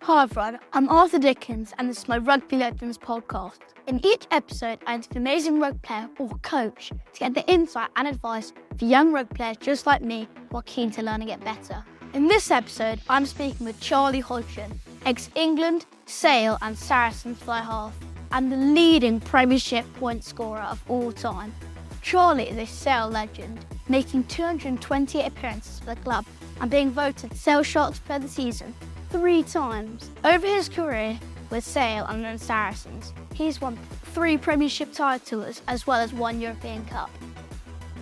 Hi everyone, I'm Arthur Dickens and this is my Rugby Legends podcast. In each episode, I interview an amazing rugby player or coach to get the insight and advice for young rugby players just like me who are keen to learn and get better. In this episode, I'm speaking with Jonny Hodgson, ex-England, Sale and Saracens fly half, and the leading Premiership point scorer of all time. Charlie is a Sale legend, making 228 appearances for the club and being voted Sale Sharks Player of the Season 3 times. Over his career with Sale and the Saracens, he's won 3 Premiership titles as well as 1 European Cup.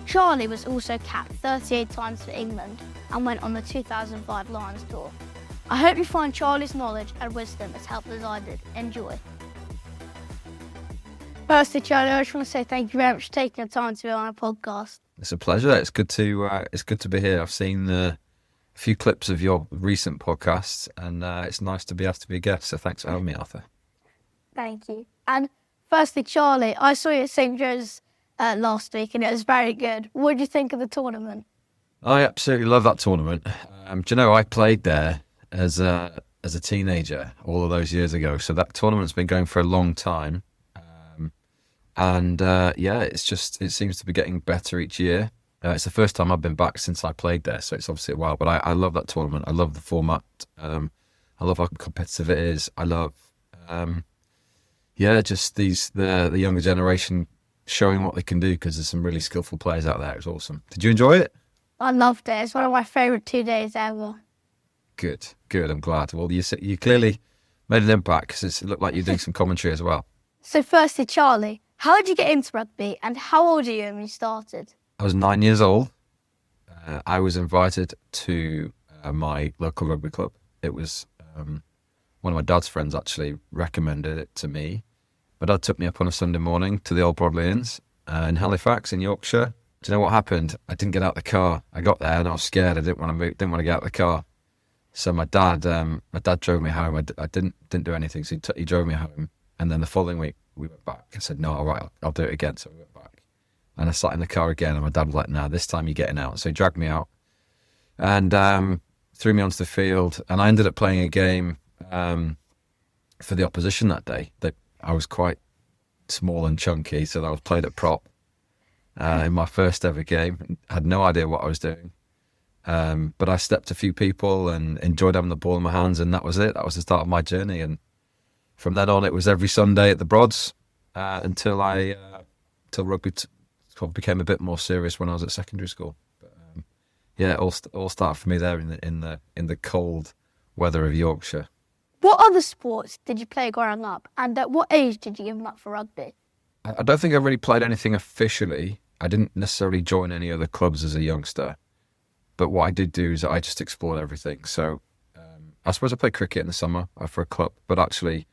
Charlie was also capped 38 times for England and went on the 2005 Lions tour. I hope you find Charlie's knowledge and wisdom as helpful as I did. Enjoy. Firstly, Charlie, I just want to say thank you very much for taking the time to be on our podcast. It's a pleasure. It's good to be here. I've seen a few clips of your recent podcasts, and it's nice to be able to be a guest. So thanks for having me, Arthur. Thank you. And firstly, Charlie, I saw you at St. Joe's last week, and it was very good. What did you think of the tournament? I absolutely love that tournament. Do you know I played there as a teenager all of those years ago? So that tournament's been going for a long time. It seems to be getting better each year. It's the first time I've been back since I played there, so it's obviously a while. But I love that tournament. I love the format. I love how competitive it is. I love, the younger generation showing what they can do because there's some really skillful players out there. It's awesome. Did you enjoy it? I loved it. It's one of my favourite 2 days ever. Good. I'm glad. Well, you clearly made an impact because it looked like you're doing some commentary as well. So firstly, Charlie, how did you get into rugby and how old are you when you started? I was 9 years old. I was invited to my local rugby club. It was one of my dad's friends actually recommended it to me. My dad took me up on a Sunday morning to the Old Bodleians in Halifax in Yorkshire. Do you know what happened? I didn't get out of the car. I got there and I was scared. I didn't want to get out of the car. So my dad drove me home. I didn't do anything. So he drove me home. And then the following week we went back. I said, no, all right, I'll do it again. So we went back. And I sat in the car again, and my dad was like, "No, this time you're getting out." So he dragged me out and threw me onto the field. And I ended up playing a game for the opposition that day. I was quite small and chunky, so I was played at prop in my first ever game. I had no idea what I was doing. But I stepped a few people and enjoyed having the ball in my hands, and that was it. That was the start of my journey. And from then on, it was every Sunday at the Broads until rugby became a bit more serious when I was at secondary school. But it all started for me there in the cold weather of Yorkshire. What other sports did you play growing up, and at what age did you give them up for rugby? I don't think I really played anything officially. I didn't necessarily join any other clubs as a youngster. But what I did do is I just explored everything. So I suppose I played cricket in the summer for a club, but actually,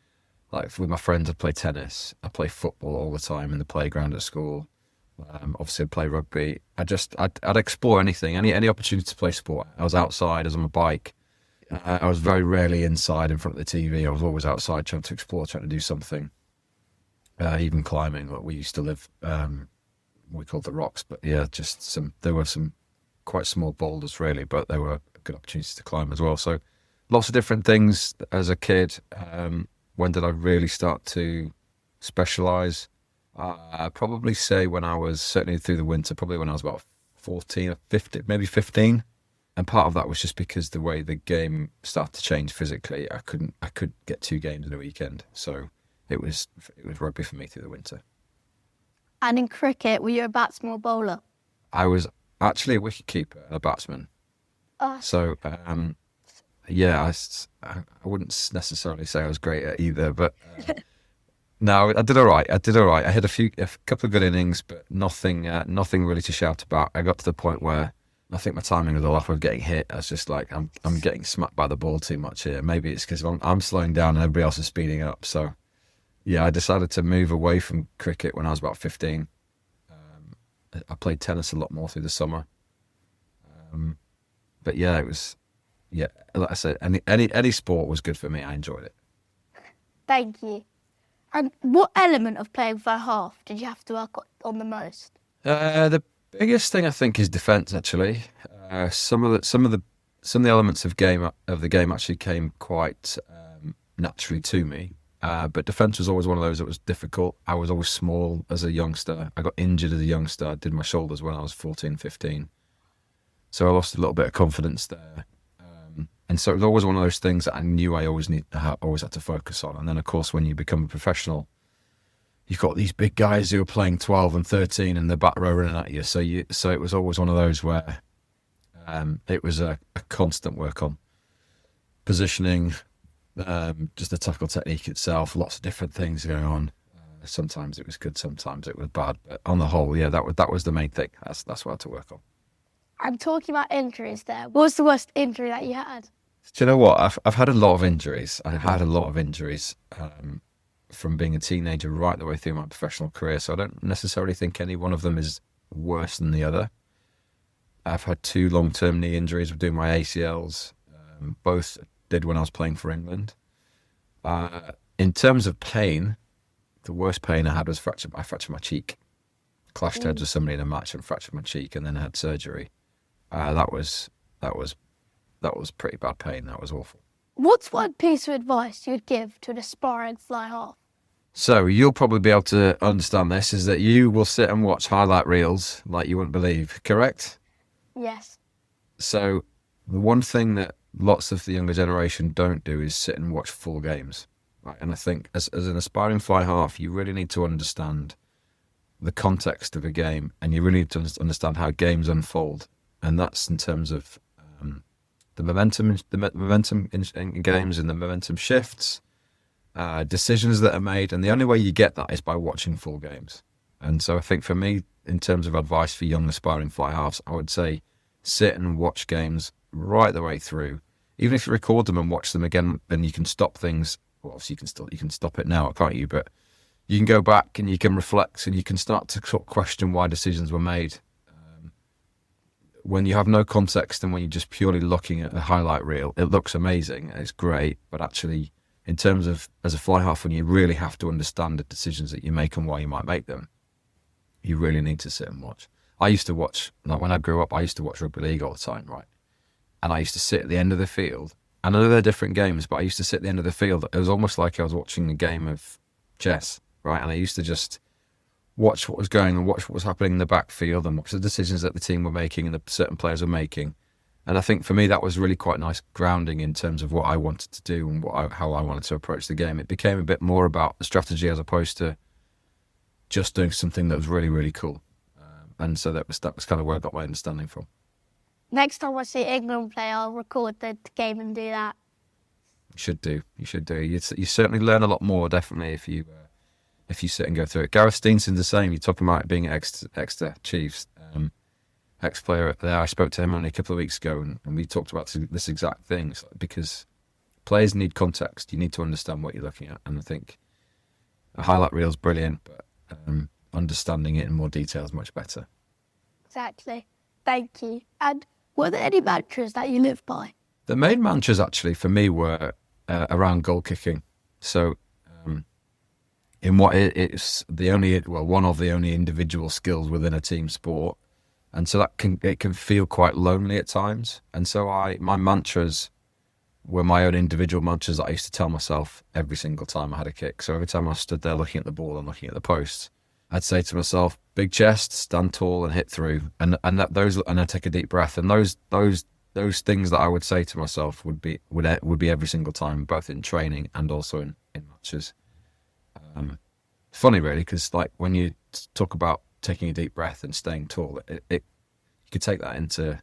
like with my friends, I played tennis. I play football all the time in the playground at school. Obviously, I'd play rugby. I'd explore anything, any opportunity to play sport. I was outside, I was on my bike. I was very rarely inside in front of the TV. I was always outside trying to explore, trying to do something. Even climbing. Like we used to live, we called the rocks, but yeah, there were some quite small boulders really, but there were good opportunities to climb as well. So lots of different things as a kid. When did I really start to specialise? I'd probably say when I was, certainly through the winter, probably when I was about 14 or 15, maybe 15. And part of that was just because the way the game started to change physically, I could get 2 games in a weekend. So it was rugby for me through the winter. And in cricket, were you a batsman or bowler? I was actually a wicketkeeper and a batsman. So, I wouldn't necessarily say I was great at either, but no, I did all right. I had a couple of good innings, but nothing really to shout about. I got to the point where I think my timing was off of getting hit. I was just like, I'm getting smacked by the ball too much here. Maybe it's because I'm slowing down and everybody else is speeding up. So, yeah, I decided to move away from cricket when I was about 15. I played tennis a lot more through the summer. But yeah, it was, like I said, any sport was good for me. I enjoyed it. Thank you. And what element of playing for half did you have to work on the most? The biggest thing I think is defence. Actually, some of the elements of the game actually came quite naturally to me. But defence was always one of those that was difficult. I was always small as a youngster. I got injured as a youngster. I did my shoulders when I was 14, 15. So I lost a little bit of confidence there. And so it was always one of those things that I knew I always had to focus on. And then, of course, when you become a professional, you've got these big guys who are playing 12 and 13 and they're back row running at you. So it was always one of those where it was a constant work on positioning, just the tackle technique itself, lots of different things going on. Sometimes it was good, sometimes it was bad. But on the whole, yeah, that was the main thing. That's what I had to work on. I'm talking about injuries there. What was the worst injury that you had? Do you know what? I've had a lot of injuries. I've had a lot of injuries from being a teenager right the way through my professional career. So I don't necessarily think any one of them is worse than the other. I've had 2 long-term knee injuries with doing my ACLs. Both did when I was playing for England. In terms of pain, the worst pain I had was I fractured my cheek. Clashed heads with somebody in a match and fractured my cheek, and then I had surgery. That was pretty bad pain. That was awful. What's one piece of advice you'd give to an aspiring fly half? So you'll probably be able to understand this, is that you will sit and watch highlight reels like you wouldn't believe, correct? Yes. So the one thing that lots of the younger generation don't do is sit and watch full games. Right? And I think as an aspiring fly half, you really need to understand the context of a game, and you really need to understand how games unfold. And that's in terms of the momentum in games and the momentum shifts, decisions that are made. And the only way you get that is by watching full games. And so I think for me, in terms of advice for young aspiring fly halves, I would say sit and watch games right the way through. Even if you record them and watch them again, then you can stop things. Well, obviously you can stop it now, can't you? But you can go back and you can reflect and you can start to sort of question why decisions were made. When you have no context and when you're just purely looking at a highlight reel, it looks amazing and it's great. But actually, in terms of as a fly half, when you really have to understand the decisions that you make and why you might make them, you really need to sit and watch. I used to watch, like when I grew up, I used to watch Rugby League all the time, right? And I used to sit at the end of the field. I know they're different games, but I used to sit at the end of the field. It was almost like I was watching a game of chess, right? And I used to just watch what was going and watch what was happening in the backfield and watch the decisions that the team were making and the certain players were making. And I think for me, that was really quite nice grounding in terms of what I wanted to do and how I wanted to approach the game. It became a bit more about the strategy as opposed to just doing something that was really, really cool. And so that was kind of where I got my understanding from. Next time I see England play, I'll record the game and do that. You should do. You certainly learn a lot more, definitely, if you sit and go through it. Gareth Steenson's the same. You're talking about being Exeter Chiefs, ex-player there. I spoke to him only a couple of weeks ago, and we talked about this exact thing. Because players need context. You need to understand what you're looking at. And I think a highlight reel is brilliant, but understanding it in more detail is much better. Exactly. Thank you. And were there any mantras that you live by? The main mantras actually for me were around goal kicking. So in what it's one of the only individual skills within a team sport, and so it can feel quite lonely at times. And so my mantras were my own individual mantras that I used to tell myself every single time I had a kick. So every time I stood there looking at the ball and looking at the posts, I'd say to myself, big chest, stand tall and hit through, and I take a deep breath. And those things that I would say to myself would be every single time, both in training and also in matches. Funny really, because like when you talk about taking a deep breath and staying tall, you could take that into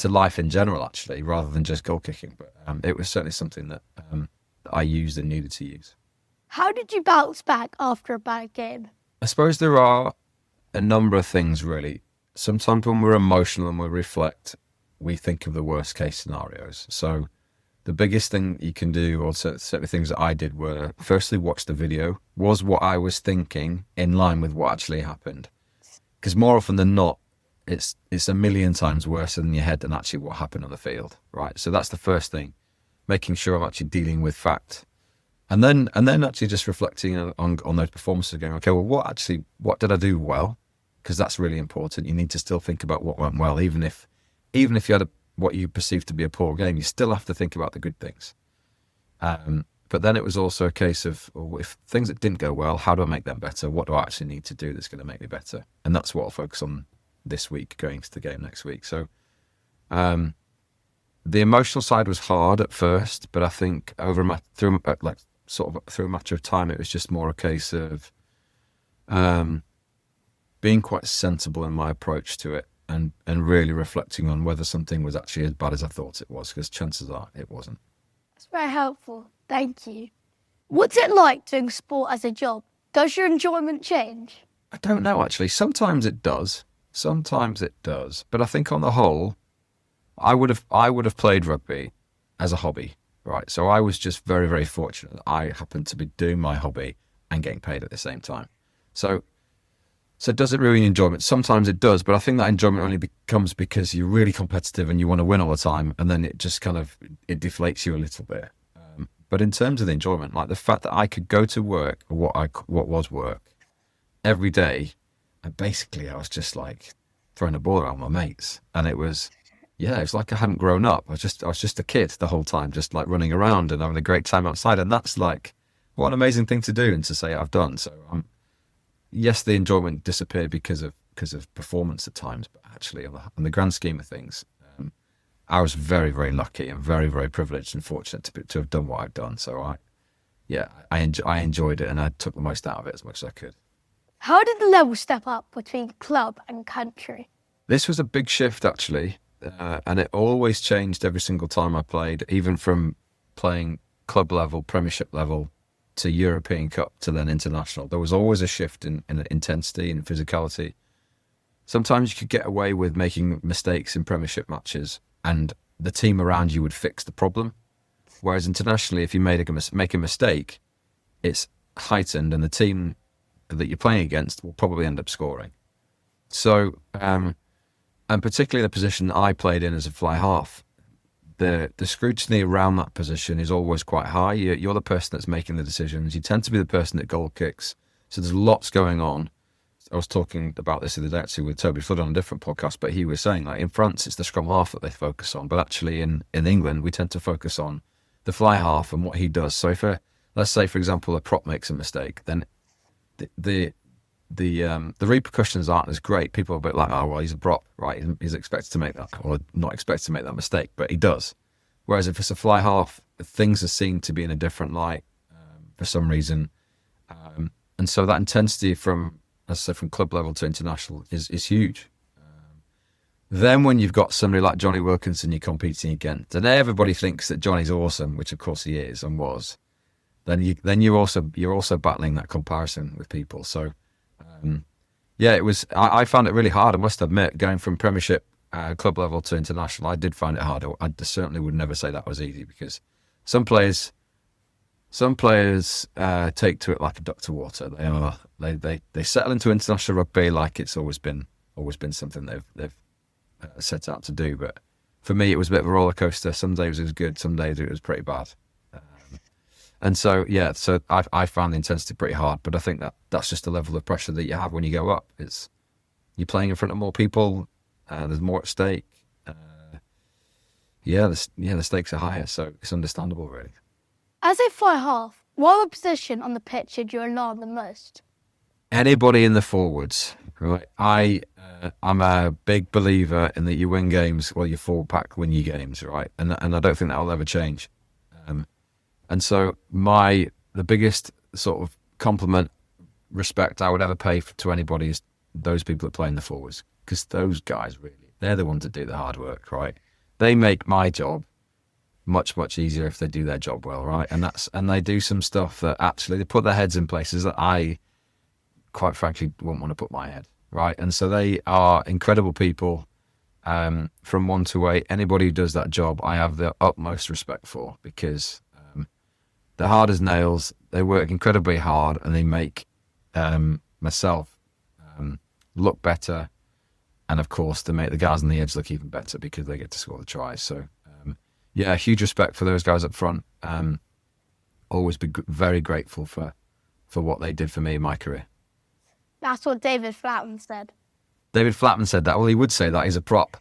life in general actually, rather than just goal kicking. But it was certainly something that I used and needed to use. How did you bounce back after a bad game? I suppose there are a number of things really. Sometimes when we're emotional and we reflect, we think of the worst case scenarios. So the biggest thing you can do, or certainly things that I did, were firstly watch the video. Was what I was thinking in line with what actually happened? Because more often than not, it's a million times worse in your head than actually what happened on the field, right? So that's the first thing, making sure I'm actually dealing with fact. And then actually just reflecting on those performances, going, okay, well, what did I do well? Because that's really important. You need to still think about what went well, even if you had what you perceive to be a poor game, you still have to think about the good things. But then it was also a case of, well, if things that didn't go well, how do I make them better? What do I actually need to do that's going to make me better? And that's what I'll focus on this week, going to the game next week. So the emotional side was hard at first, but I think through a matter of time, it was just more a case of being quite sensible in my approach to it, and really reflecting on whether something was actually as bad as I thought it was, because chances are it wasn't. That's very helpful. Thank you. What's it like doing sport as a job? Does your enjoyment change? I don't know, actually. Sometimes it does. But I think on the whole, I would have played rugby as a hobby, right? So I was just very, very fortunate. I happened to be doing my hobby and getting paid at the same time. So does it ruin enjoyment? Sometimes it does, but I think that enjoyment only becomes because you're really competitive and you want to win all the time, and then it just it deflates you a little bit. But in terms of the enjoyment, like the fact that I could go to work, or what was work, every day, and basically I was just like throwing a ball around with my mates, and it's like I hadn't grown up. I was just a kid the whole time, just like running around and having a great time outside, and that's like what an amazing thing to do and to say I've done. So yes, the enjoyment disappeared because of performance at times, but actually on the grand scheme of things, I was very, very lucky and very, very privileged and fortunate to have done what I've done. So I enjoyed it, and I took the most out of it as much as I could. How did the level step up between club and country? This was a big shift, actually, and it always changed every single time I played, even from playing club level, Premiership level, to European Cup, to then international. There was always a shift in intensity and physicality. Sometimes you could get away with making mistakes in Premiership matches, and the team around you would fix the problem. Whereas internationally, if you make a mistake, it's heightened, and the team that you're playing against will probably end up scoring. So, and particularly the position I played in as a fly half, the scrutiny around that position is always quite high. You're the person that's making the decisions. You tend to be the person that goal kicks. So there's lots going on. I was talking about this the other day actually with Toby Flood on a different podcast, but he was saying, like, in France it's the scrum half that they focus on, but actually in England we tend to focus on the fly half and what he does. So if let's say, for example, a prop makes a mistake, then the repercussions aren't as great. People are a bit like, oh well, he's a prop, right? He's expected to make that, or not expected to make that mistake, but he does. Whereas if it's a fly half, things are seen to be in a different light for some reason, and so that intensity from club level to international is huge. Then when you've got somebody like Jonny Wilkinson you're competing against, and everybody thinks that Johnny's awesome, which of course he is and was, then you're also battling that comparison with people. So it was. I found it really hard. I must admit, going from Premiership club level to international, I did find it hard. I certainly would never say that was easy, because some players take to it like a duck to water. They settle into international rugby like it's always been something they've set out to do. But for me, it was a bit of a roller coaster. Some days it was good, some days it was pretty bad. And so I found the intensity pretty hard. But I think that's just the level of pressure that you have when you go up. You're playing in front of more people. There's more at stake. The stakes are higher, so it's understandable, really. As a fly half, what position on the pitch did you alarm the most? Anybody in the forwards, right? I'm a big believer in that you win games, well, your forward pack win your games, right? And I don't think that will ever change. And so the biggest sort of compliment, respect I would ever pay to anybody is those people that play in the forwards, because those guys they're the ones that do the hard work, right? They make my job much, much easier if they do their job well, right? And they do some stuff that actually they put their heads in places that I, quite frankly, wouldn't want to put my head, right? And so they are incredible people. From 1 to 8, anybody who does that job, I have the utmost respect for, because they're hard as nails. They work incredibly hard, and they make myself look better. And of course, they make the guys on the edge look even better because they get to score the tries. So, huge respect for those guys up front. Always be very grateful for what they did for me in my career. That's what David Flatman said. David Flatman said that. Well, he would say that. He's a prop.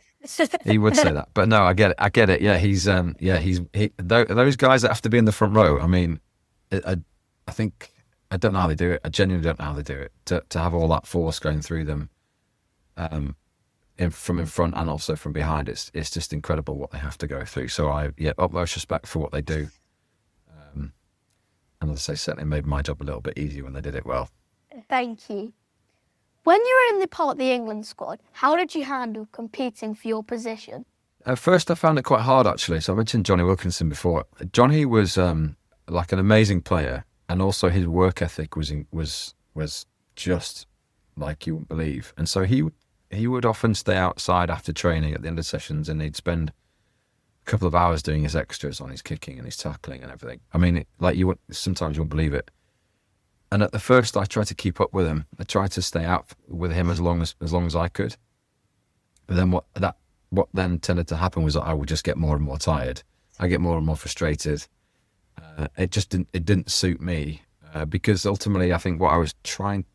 He would say that. But no, I get it. Yeah, those guys that have to be in the front row. I mean, I think I don't know how they do it. I genuinely don't know how they do it. To have all that force going through them, from in front and also from behind, it's just incredible what they have to go through. So utmost respect for what they do. And as I say, certainly made my job a little bit easier when they did it well. Thank you. When you were in the part of the England squad, how did you handle competing for your position? At first, I found it quite hard, actually. So I mentioned Jonny Wilkinson before. Jonny was like an amazing player, and also his work ethic was just like you wouldn't believe. And so he would often stay outside after training at the end of sessions, and he'd spend a couple of hours doing his extras on his kicking and his tackling and everything. I mean, sometimes you won't believe it. And at the first, I tried to keep up with him. I tried to stay out with him as long as I could. But then what then tended to happen was that I would just get more and more tired. I get more and more frustrated. It didn't suit me because ultimately, I think I was trying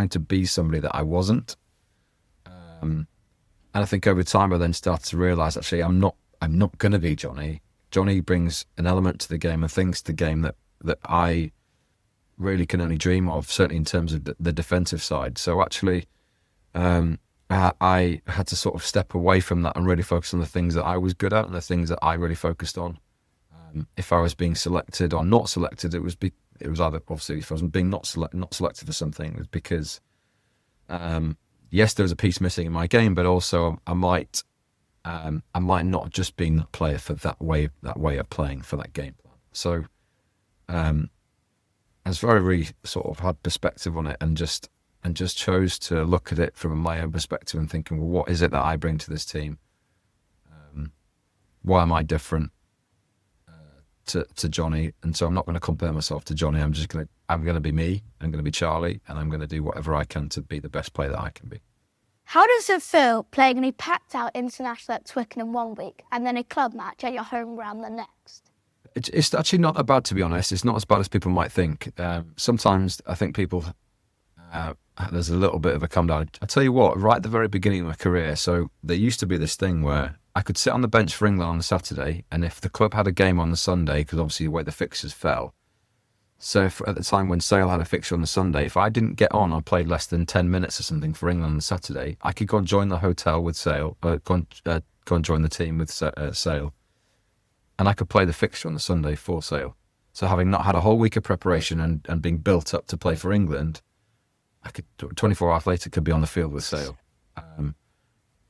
to be somebody that I wasn't. And I think over time, I then started to realise actually I'm not going to be Jonny. Jonny brings an element to the game and things to the game that I really can only dream of, certainly in terms of the defensive side. So actually, I had to sort of step away from that and really focus on the things that I was good at and the things that I really focused on. If I was being selected or not selected, it was either, obviously, if I was being not selected for something, it was because yes, there was a piece missing in my game, but also I might not just be the player for that way of playing for that game plan. So I was very sort of had perspective on it and just chose to look at it from my own perspective and thinking, well, what is it that I bring to this team? Why am I different to Jonny? And so I'm not going to compare myself to Jonny. I'm going to be me. I'm going to be Charlie, and I'm going to do whatever I can to be the best player that I can be. How does it feel playing in a packed-out international at Twickenham one week and then a club match at your home ground the next? It's actually not that bad, to be honest. It's not as bad as people might think. Sometimes I think people, there's a little bit of a come down. I tell you what, right at the very beginning of my career, so there used to be this thing where I could sit on the bench for England on a Saturday, and if the club had a game on the Sunday, because obviously the way the fixtures fell, so at the time when Sale had a fixture on the Sunday, if I didn't get on or played less than 10 minutes or something for England on the Saturday, I could go and join the hotel with Sale, go and join the team with Sale. And I could play the fixture on the Sunday for Sale. So having not had a whole week of preparation and being built up to play for England, I could 24 hours later could be on the field with Sale.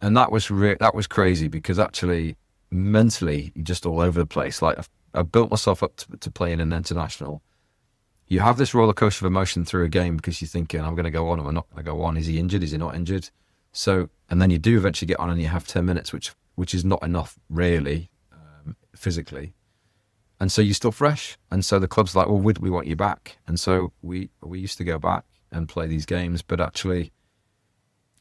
And that was crazy because actually mentally just all over the place. Like I built myself up to play in an international. You have this roller coaster of emotion through a game because you're thinking, I'm going to go on or I'm not going to go on. Is he injured? Is he not injured? So, and then you do eventually get on and you have 10 minutes, which is not enough really. Physically, and so you're still fresh, and so the club's like, well, we want you back, and so we used to go back and play these games, but actually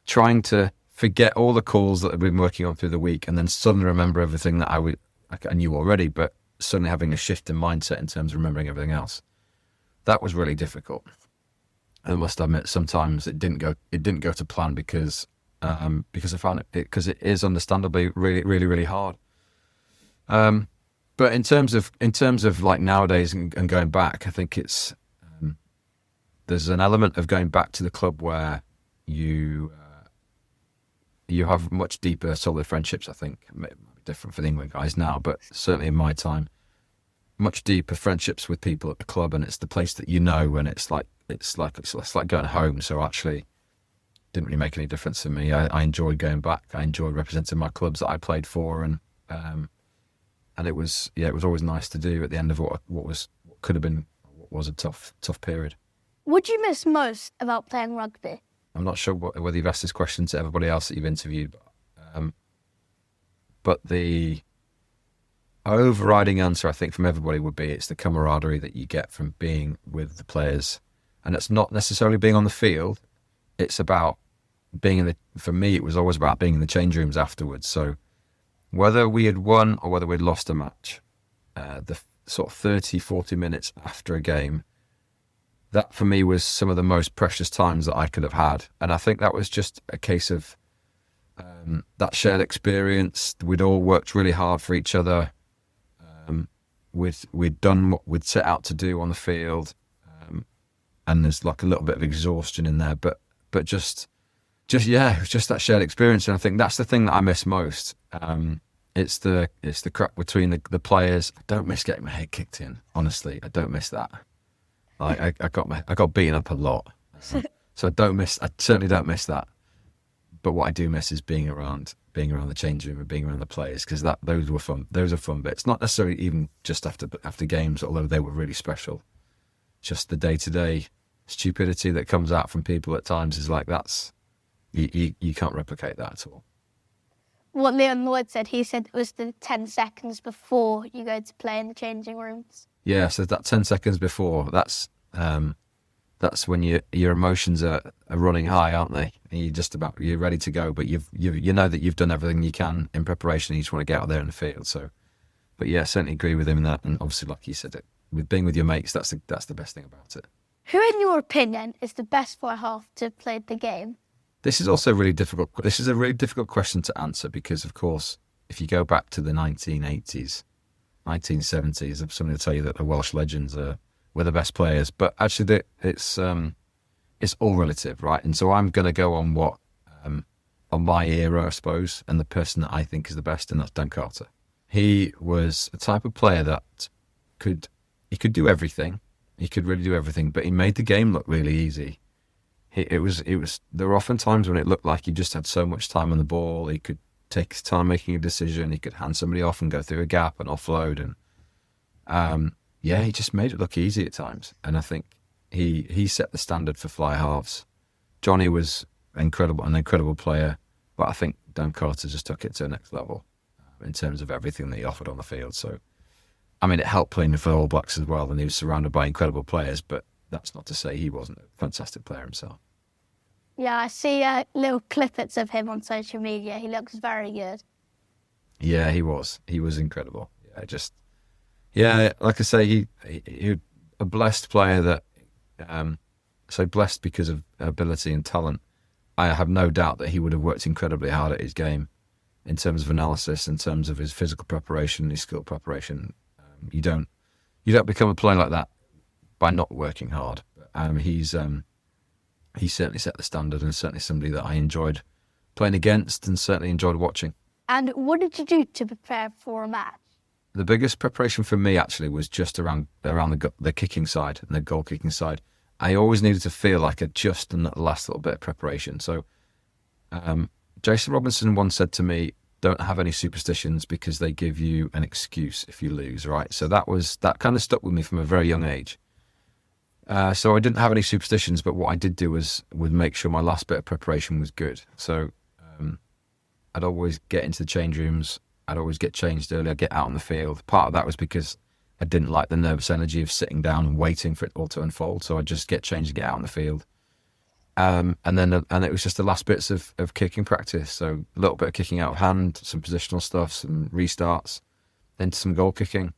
trying to forget all the calls that I've been working on through the week, and then suddenly remember everything that I knew already, but suddenly having a shift in mindset in terms of remembering everything else. That was really difficult. I must admit, sometimes it didn't go to plan because I found because it is understandably really, really, really hard. But in terms of like nowadays and going back, I think it's there's an element of going back to the club where you have much deeper, solid friendships. I think it might be different for the England guys now, but certainly in my time, much deeper friendships with people at the club, and it's the place that you know, and it's like going home. So actually, didn't really make any difference to me. I enjoyed going back. I enjoyed representing my clubs that I played for, and it was always nice to do at the end of what was a tough period. What do you miss most about playing rugby? I'm not sure whether you've asked this question to everybody else that you've interviewed, but the overriding answer I think from everybody would be it's the camaraderie that you get from being with the players, and it's not necessarily being on the field. It's about being for me, it was always about being in the change rooms afterwards. So whether we had won or whether we'd lost a match, the sort of 30, 40 minutes after a game, that for me was some of the most precious times that I could have had. And I think that was just a case of that shared experience. We'd all worked really hard for each other. we'd done what we'd set out to do on the field, and there's like a little bit of exhaustion in there, but just yeah, it was just that shared experience, and I think that's the thing that I miss most. It's the crack between the players. I don't miss getting my head kicked in. Honestly, I don't miss that. Like I got beaten up a lot, so I certainly don't miss that. But what I do miss is being around the change room and being around the players, because those were fun. Those are fun bits. Not necessarily even just after games, although they were really special. Just the day-to-day stupidity that comes out from people at times is like you can't replicate that at all. What Leon Lloyd said, he said it was the 10 seconds before you go to play in the changing rooms. Yeah, so that 10 seconds before, that's when your emotions are running high, aren't they? And you're ready to go, but you know that you've done everything you can in preparation, and you just want to get out there in the field. So, but yeah, I certainly agree with him in that. And obviously, like you said, with being with your mates, that's the best thing about it. Who, in your opinion, is the best fly half to have played the game? This is also really difficult. This is a really difficult question to answer because, of course, if you go back to the 1980s, 1970s, somebody will tell you that the Welsh legends were the best players. But actually, it's all relative, right? And so I'm going to go on on my era, I suppose, and the person that I think is the best, and that's Dan Carter. He was a type of player that could do everything. He could really do everything, but he made the game look really easy. There were often times when it looked like he just had so much time on the ball. He could take his time making a decision. He could hand somebody off and go through a gap and offload. And he just made it look easy at times. And I think he set the standard for fly halves. Jonny was an incredible player, but I think Dan Carter just took it to the next level in terms of everything that he offered on the field. So, I mean, it helped playing for All Blacks as well, and he was surrounded by incredible players, but that's not to say he wasn't a fantastic player himself. Yeah, I see little clippets of him on social media. He looks very good. Yeah, he was. He was incredible. Like I say, he a blessed player that, so blessed because of ability and talent. I have no doubt that he would have worked incredibly hard at his game in terms of analysis, in terms of his physical preparation, his skill preparation. You don't become a player like that by not working hard. He certainly set the standard, and certainly somebody that I enjoyed playing against and certainly enjoyed watching. And what did you do to prepare for a match? The biggest preparation for me actually was just around the kicking side and the goal kicking side. I always needed to feel like just the last little bit of preparation. So Jason Robinson once said to me, don't have any superstitions because they give you an excuse if you lose, right? So that kind of stuck with me from a very young age. So I didn't have any superstitions, but what I did do was make sure my last bit of preparation was good. So I'd always get into the change rooms. I'd always get changed early. I'd get out on the field. Part of that was because I didn't like the nervous energy of sitting down and waiting for it all to unfold. So I'd just get changed and get out on the field. And it was just the last bits of kicking practice. So a little bit of kicking out of hand, some positional stuff, some restarts, then some goal kicking.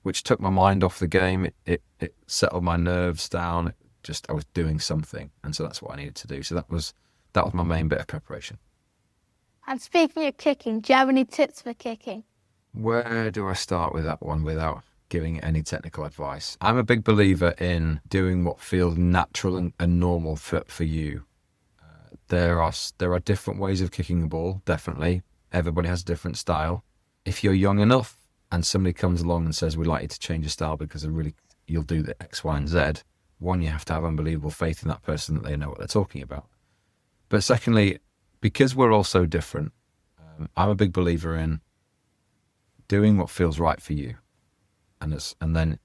Which took my mind off the game. It settled my nerves down. I was doing something, and so that's what I needed to do. So that was my main bit of preparation. And speaking of kicking, do you have any tips for kicking? Where do I start with that one without giving any technical advice? I'm a big believer in doing what feels natural and normal for you. There are different ways of kicking the ball. Definitely, everybody has a different style. If you're young enough, and somebody comes along and says, we'd like you to change your style because you'll do the X, Y, and Z. One, you have to have unbelievable faith in that person that they know what they're talking about. But secondly, because we're all so different, I'm a big believer in doing what feels right for you. And then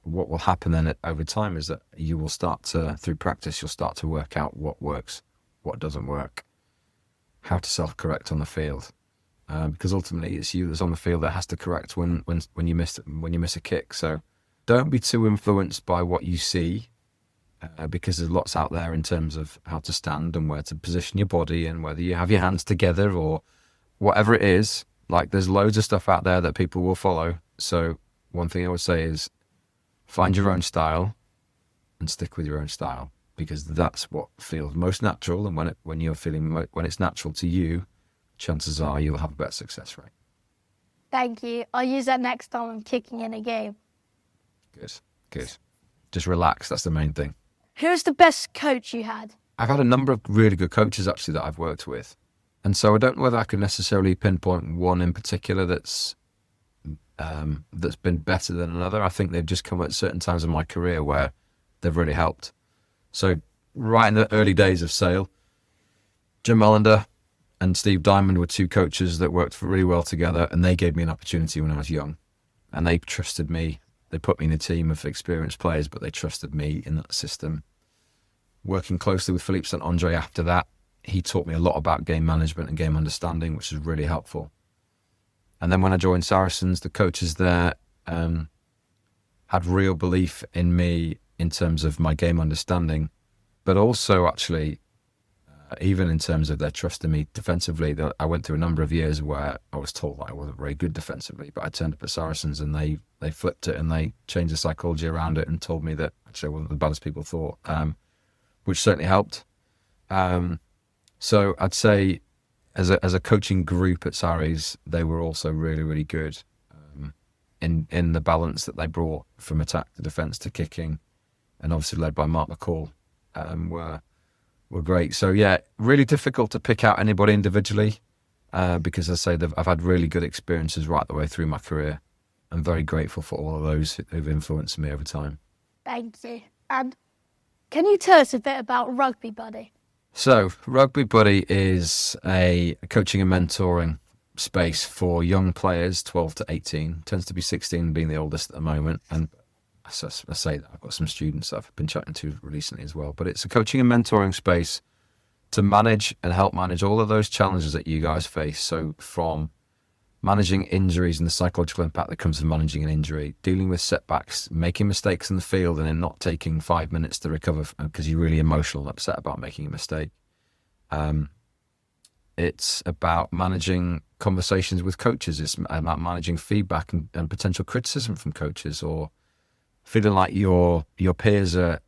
what will happen then over time is that you will start to, through practice, you'll start to work out what works, what doesn't work, how to self-correct on the field. Because ultimately it's you that's on the field that has to correct when you miss a kick. So don't be too influenced by what you see, because there's lots out there in terms of how to stand and where to position your body and whether you have your hands together or whatever it is. Like, there's loads of stuff out there that people will follow. So one thing I would say is find your own style and stick with your own style, because that's what feels most natural. And when it's natural to you, chances are you'll have a better success rate. Thank you. I'll use that next time I'm kicking in a game. Good. Just relax. That's the main thing. Who's the best coach you had? I've had a number of really good coaches, actually, that I've worked with. And so I don't know whether I could necessarily pinpoint one in particular that's been better than another. I think they've just come at certain times in my career where they've really helped. So right in the early days of Sale, Jim Mullender and Steve Diamond were two coaches that worked really well together, and they gave me an opportunity when I was young. And they trusted me. They put me in a team of experienced players, but they trusted me in that system. Working closely with Philippe St. Andre after that, he taught me a lot about game management and game understanding, which was really helpful. And then when I joined Saracens, the coaches there had real belief in me in terms of my game understanding, but also actually even in terms of their trust in me defensively. I went through a number of years where I was told that I wasn't very good defensively, but I turned up at Saracens and they flipped it and they changed the psychology around it and told me that actually I wasn't as bad as people thought, which certainly helped. So I'd say as a coaching group at Sarries, they were also really, really good in the balance that they brought from attack to defence to kicking, and obviously led by Mark McCall, were great. So yeah, really difficult to pick out anybody individually because as I say, I've had really good experiences right the way through my career. I'm very grateful for all of those who've influenced me over time. Thank you. And can you tell us a bit about Rugby Buddy? So Rugby Buddy is a coaching and mentoring space for young players, 12 to 18. Tends to be 16 being the oldest at the moment. And I say that I've got some students that I've been chatting to recently as well. But it's a coaching and mentoring space to manage and help manage all of those challenges that you guys face. So from managing injuries and the psychological impact that comes from managing an injury, dealing with setbacks, making mistakes in the field and then not taking 5 minutes to recover because you're really emotional and upset about making a mistake. It's about managing conversations with coaches. It's about managing feedback and potential criticism from coaches, or feeling like your peers are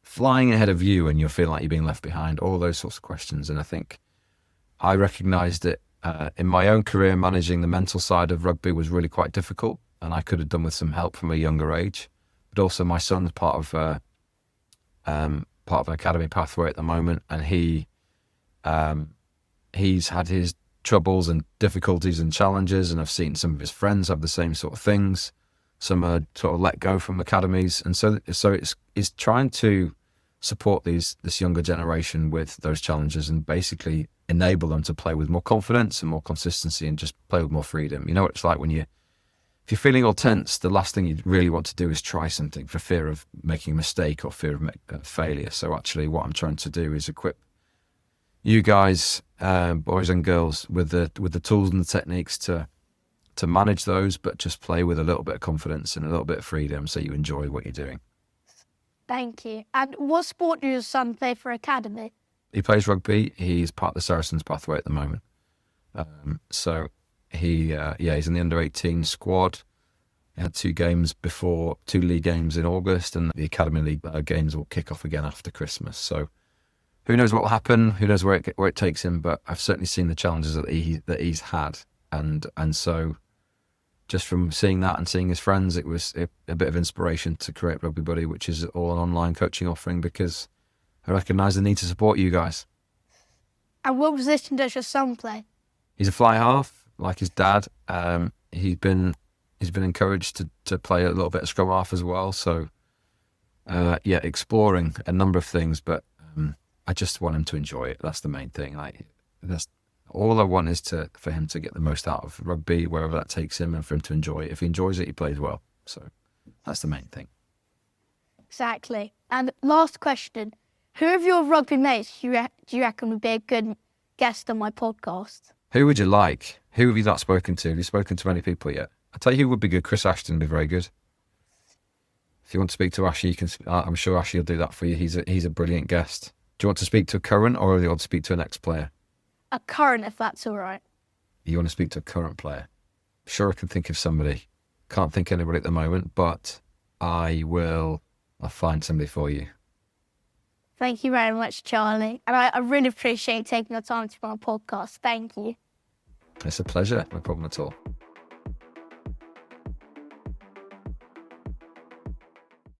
flying ahead of you and you're feeling like you're being left behind, all those sorts of questions. And I think I recognised it in my own career. Managing the mental side of rugby was really quite difficult, and I could have done with some help from a younger age. But also my son's part of an academy pathway at the moment, and he's had his troubles and difficulties and challenges, and I've seen some of his friends have the same sort of things. Some are sort of let go from academies, and so it's trying to support this younger generation with those challenges and basically enable them to play with more confidence and more consistency and just play with more freedom. You know what it's like if you're feeling all tense, the last thing you really want to do is try something for fear of making a mistake or fear of failure. So actually what I'm trying to do is equip you guys, boys and girls, with the tools and the techniques to manage those, but just play with a little bit of confidence and a little bit of freedom so you enjoy what you're doing. Thank you. And what sport does your son play for academy? He plays rugby. He's part of the Saracens pathway at the moment. So he's in the under-18 squad. He had 2 league games in August, and the academy league games will kick off again after Christmas. So who knows what will happen? Who knows where it takes him? But I've certainly seen the challenges that he's had, and so just from seeing that and seeing his friends, it was a bit of inspiration to create Rugby Buddy, which is all an online coaching offering because I recognise the need to support you guys. And what position does your son play? He's a fly half, like his dad. He's been encouraged to play a little bit of scrum half as well. So exploring a number of things, but I just want him to enjoy it. That's the main thing. That's all I want is for him to get the most out of rugby, wherever that takes him, and for him to enjoy it. If he enjoys it, he plays well. So that's the main thing. Exactly. And last question. Who of your rugby mates do you reckon would be a good guest on my podcast? Who would you like? Who have you not spoken to? Have you spoken to many people yet? I'll tell you who would be good. Chris Ashton would be very good. If you want to speak to Ashley, I'm sure Ashley will do that for you. He's a brilliant guest. Do you want to speak to a current, or do you want to speak to an ex-player? A current, if that's all right. You want to speak to a current player? Sure, I can think of somebody. Can't think of anybody at the moment, but I'll find somebody for you. Thank you very much, Charlie. And I really appreciate taking the time to be on my podcast. Thank you. It's a pleasure. No problem at all.